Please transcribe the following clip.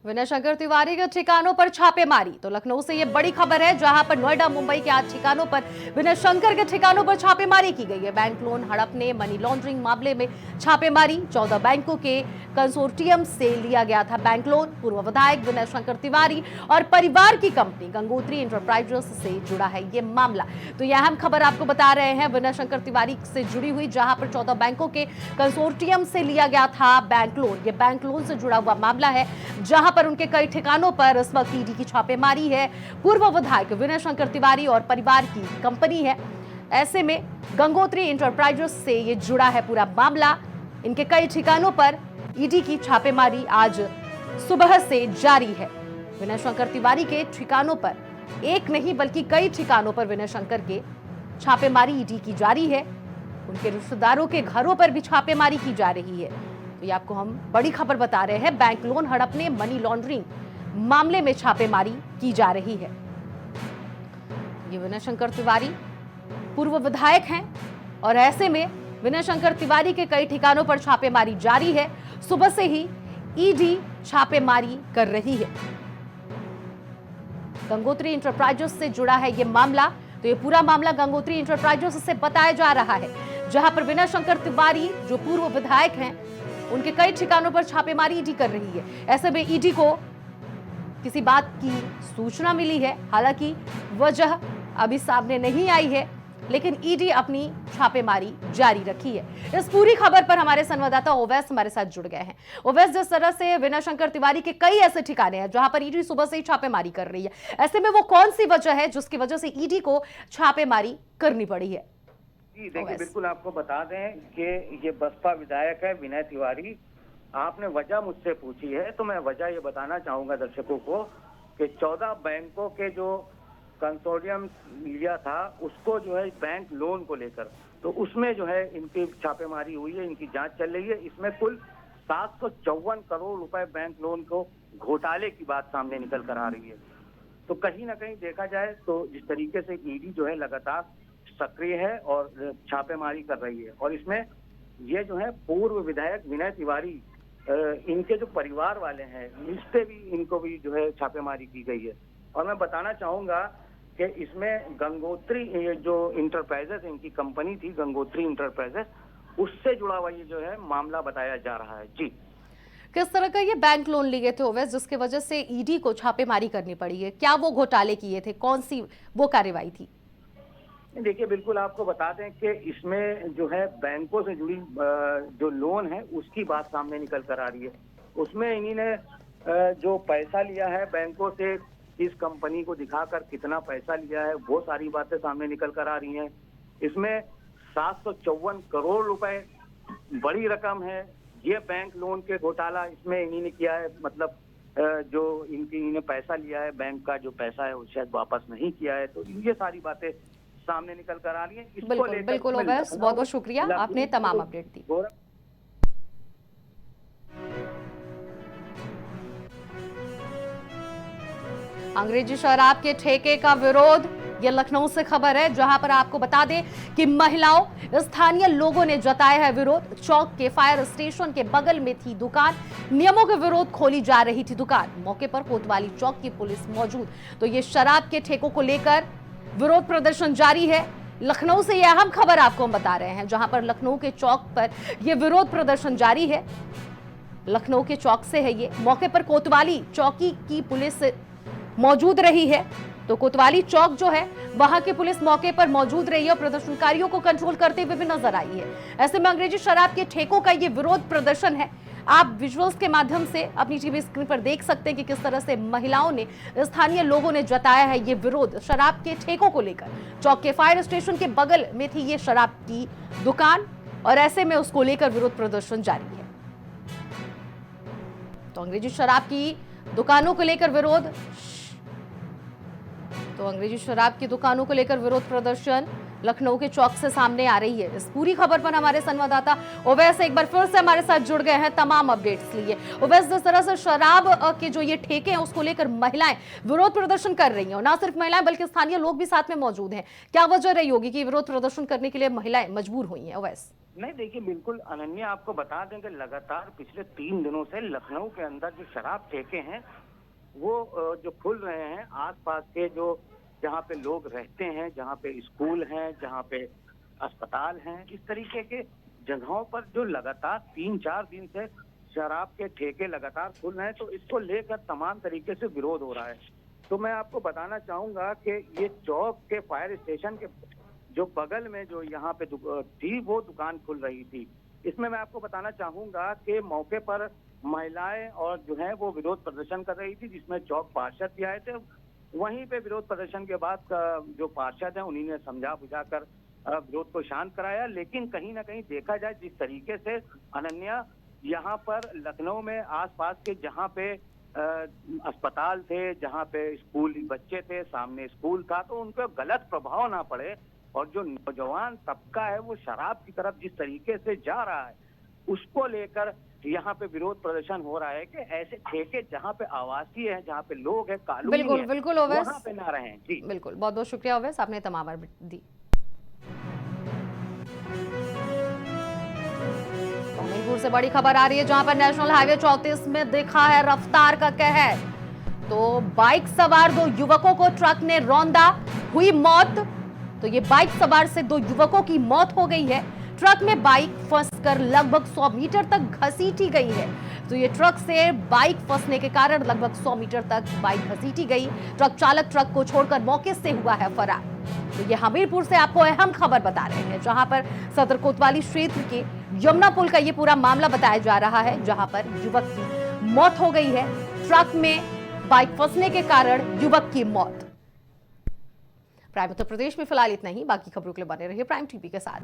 विनय शंकर तिवारी के ठिकानों पर छापेमारी। तो लखनऊ से ये बड़ी खबर है, जहां पर नोएडा मुंबई के 8 ठिकानों पर विनय शंकर के ठिकानों पर छापेमारी की गई है। बैंक लोन हड़पने, मनी लॉन्ड्रिंग मामले में छापेमारी। 14 बैंकों के कंसोर्टियम से लिया गया था बैंक लोन। पूर्व विधायक विनय शंकर तिवारी और परिवार की कंपनी गंगोत्री इंटरप्राइजेस से जुड़ा है ये मामला। तो यह अहम खबर आपको बता रहे हैं विनय शंकर तिवारी से जुड़ी हुई, जहां पर 14 बैंकों के कंसोर्टियम से लिया गया था बैंक लोन। ये बैंक लोन से जुड़ा हुआ मामला है, जहां पर उनके कई ठिकानों पर इस वक्त ईडी की छापेमारी है। पूर्व विधायक विनय शंकर तिवारी और परिवार की कंपनी है। ऐसे में गंगोत्री इंटरप्राइजेस से ये जुड़ा है पूरा मामला। इनके कई ठिकानों पर ईडी की छापेमारी आज सुबह से जारी है। विनय शंकर तिवारी के ठिकानों पर एक नहीं बल्कि कई ठिकानों पर विनय शंकर के छापेमारी ईडी की जारी है। उनके रिश्तेदारों के घरों पर भी छापेमारी की जा रही है। तो ये आपको हम बड़ी खबर बता रहे हैं। बैंक लोन हड़पने, मनी लॉन्ड्रिंग मामले में छापेमारी की जा रही है। ये विनय शंकर तिवारी पूर्व विधायक हैं और ऐसे में विनय शंकर तिवारी के कई ठिकानों पर छापेमारी जारी है। सुबह से ही ईडी छापेमारी कर रही है। गंगोत्री इंटरप्राइजेस से जुड़ा है ये मामला। तो ये पूरा मामला गंगोत्री इंटरप्राइजेस से बताया जा रहा है, जहां पर विनय शंकर तिवारी जो पूर्व विधायक हैं, उनके कई ठिकानों पर छापेमारी ईडी कर रही है। ऐसे में ईडी को किसी बात की सूचना मिली है, हालांकि वजह अभी सामने नहीं आई है, लेकिन ईडी अपनी छापेमारी जारी रखी है। इस पूरी खबर पर हमारे संवाददाता ओवैस हमारे साथ जुड़ गए हैं। ओवैस, जिस तरह से विनय शंकर तिवारी के कई ऐसे ठिकाने हैं जहां पर ईडी सुबह से ही छापेमारी कर रही है, ऐसे में वो कौन सी वजह है जिसकी वजह से ईडी को छापेमारी करनी पड़ी है? जी देखिए, बिल्कुल आपको बता दें कि ये बसपा विधायक है विनय तिवारी। आपने वजह मुझसे पूछी है तो मैं वजह ये बताना चाहूंगा दर्शकों को कि 14 बैंकों के जो कंसोर्टियम लिया था उसको जो है बैंक लोन को लेकर, तो उसमें जो है इनकी छापेमारी हुई है, इनकी जांच चल रही है। इसमें कुल 754 करोड़ रुपए बैंक लोन को घोटाले की बात सामने निकल कर आ रही है। तो कहीं ना कहीं देखा जाए तो जिस तरीके से ईडी जो है लगातार सक्रिय है और छापेमारी कर रही है, और इसमें ये जो है पूर्व विधायक विनय तिवारी, इनके जो परिवार वाले हैं, इस पे भी इनको भी जो है छापेमारी की गई है। और मैं बताना चाहूंगा कि इसमें गंगोत्री ये जो इंटरप्राइजेस, इनकी कंपनी थी गंगोत्री इंटरप्राइजेस, उससे जुड़ा हुआ ये जो है मामला बताया जा रहा है। जी, किस तरह का ये बैंक लोन लिए थे ओवैस, जिसकी वजह से ईडी को छापेमारी करनी पड़ी है? क्या वो घोटाले किए थे? कौन सी वो कार्रवाई थी? देखिए, बिल्कुल आपको बता दें कि इसमें जो है बैंकों से जुड़ी जो लोन है उसकी बात सामने निकल कर आ रही है। उसमें इन्हीं ने जो पैसा लिया है बैंकों से, इस कंपनी को दिखाकर कितना पैसा लिया है, वो सारी बातें सामने निकल कर आ रही हैं। इसमें 754 करोड़ रुपए बड़ी रकम है। ये बैंक लोन के घोटाला इसमें इन्हीं ने किया है, मतलब जो इन्हें पैसा लिया है, बैंक का जो पैसा है वो शायद वापस नहीं किया है। तो ये सारी बातें सामने निकल कर आ रही है। बिल्कुल बिल्कुल ओवैस, बहुत बहुत शुक्रिया, आपने तमाम अपडेट दी। अंग्रेजी शराब के ठेके का विरोध, ये लखनऊ से खबर है, जहां पर आपको बता दें कि महिलाओं, स्थानीय लोगों ने जताया है विरोध। चौक के फायर स्टेशन के बगल में थी दुकान, नियमों के विरोध खोली जा रही थी दुकान। मौके पर कोतवाली चौक की पुलिस मौजूद। तो ये शराब के ठेकों को लेकर विरोध प्रदर्शन जारी है। लखनऊ से यह अहम खबर आपको हम बता रहे हैं, जहां पर लखनऊ के चौक पर यह विरोध प्रदर्शन जारी है। लखनऊ के चौक से है ये। मौके पर कोतवाली चौकी की पुलिस मौजूद रही है। तो कोतवाली चौक जो है वहां की पुलिस मौके पर मौजूद रही है और प्रदर्शनकारियों को कंट्रोल करते हुए भी नजर आई है। ऐसे में अंग्रेजी शराब के ठेकों का ये विरोध प्रदर्शन है। आप विजुअल्स के माध्यम से अपनी टीवी स्क्रीन पर देख सकते हैं कि किस तरह से महिलाओं ने, स्थानीय लोगों ने जताया है ये विरोध शराब के ठेकों को लेकर। चौक के फायर स्टेशन के बगल में थी ये शराब की दुकान और ऐसे में उसको लेकर विरोध प्रदर्शन जारी है। तो अंग्रेजी शराब की दुकानों को लेकर विरोध, तो अंग्रेजी शराब की दुकानों को लेकर विरोध प्रदर्शन लखनऊ के चौक से सामने आ रही है। इस पूरी खबर पर हमारे संवाददाता ओवैस एक बार फिर से हमारे साथ जुड़ गए हैं तमाम अपडेट्स लिए। ओवैस, जिस तरह से शराब के जो ये ठेके हैं उसको लेकर महिलाएं विरोध प्रदर्शन कर रही हैं, और ना सिर्फ महिलाएं बल्कि स्थानीय लोग भी साथ में मौजूद हैं, क्या वजह रही होगी कि विरोध प्रदर्शन करने के लिए महिलाएं मजबूर हुई हैं? ओवैस। नहीं देखिए, बिल्कुल अनन्या, आपको बता दें कि लगातार पिछले 3 दिनों से लखनऊ के अंदर जो शराब ठेके हैं वो जो खुल रहे हैं आसपास के, जो जहाँ पे लोग रहते हैं, जहाँ पे स्कूल हैं, जहाँ पे अस्पताल हैं, इस तरीके के जगहों पर जो लगातार 3-4 दिन से शराब के ठेके लगातार खुल रहे हैं, तो इसको लेकर तमाम तरीके से विरोध हो रहा है। तो मैं आपको बताना चाहूंगा कि ये चौक के फायर स्टेशन के जो बगल में जो यहाँ पे थी वो दुकान खुल रही थी। इसमें मैं आपको बताना चाहूंगा कि मौके पर महिलाएं और जो है वो विरोध प्रदर्शन कर रही थी, जिसमें चौक पार्षद भी आए थे। वहीं पे विरोध प्रदर्शन के बाद जो पार्षद हैं उन्हीं ने समझा बुझाकर विरोध को शांत कराया। लेकिन कहीं ना कहीं देखा जाए जिस तरीके से अनन्या यहाँ पर लखनऊ में आसपास के जहाँ पे अस्पताल थे, जहाँ पे स्कूल बच्चे थे, सामने स्कूल था, तो उनको गलत प्रभाव ना पड़े और जो नौजवान तबका है वो शराब की तरफ जिस तरीके से जा रहा है उसको लेकर यहाँ पे विरोध प्रदर्शन हो रहा है कि ऐसे ठेके जहाँ पे आवासीय है, जहाँ पे लोग हैं, कानूनी बिल्कुल है, बिल्कुल ओवैस, वहाँ पे ना रहें। जी बिल्कुल, बहुत बहुत शुक्रिया ओवैस, आपने तमाम अपडेट दी। हमीरपुर से बड़ी खबर आ रही है जहां पर नेशनल हाईवे 34 में देखा है रफ्तार का कहर। तो बाइक सवार 2 युवकों को ट्रक ने रौंदा, हुई मौत। तो ये बाइक सवार से 2 युवकों की मौत हो गई है। ट्रक में बाइक फंसकर लगभग 100 मीटर तक घसीटी गई है। तो ये ट्रक से बाइक फंसने के कारण लगभग 100 मीटर तक बाइक घसीटी गई। ट्रक चालक ट्रक को छोड़कर मौके से हुआ है फरार। तो ये हमीरपुर से आपको अहम खबर बता रहे हैं, जहां पर सदर कोतवाली क्षेत्र के यमुना पुल का ये पूरा मामला बताया जा रहा है, जहां पर युवक की मौत हो गई है। ट्रक में बाइक फंसने के कारण युवक की मौत। प्राइम उत्तर प्रदेश में फिलहाल इतना ही। बाकी खबरों के लिए बने रहिए प्राइम टीवी के साथ।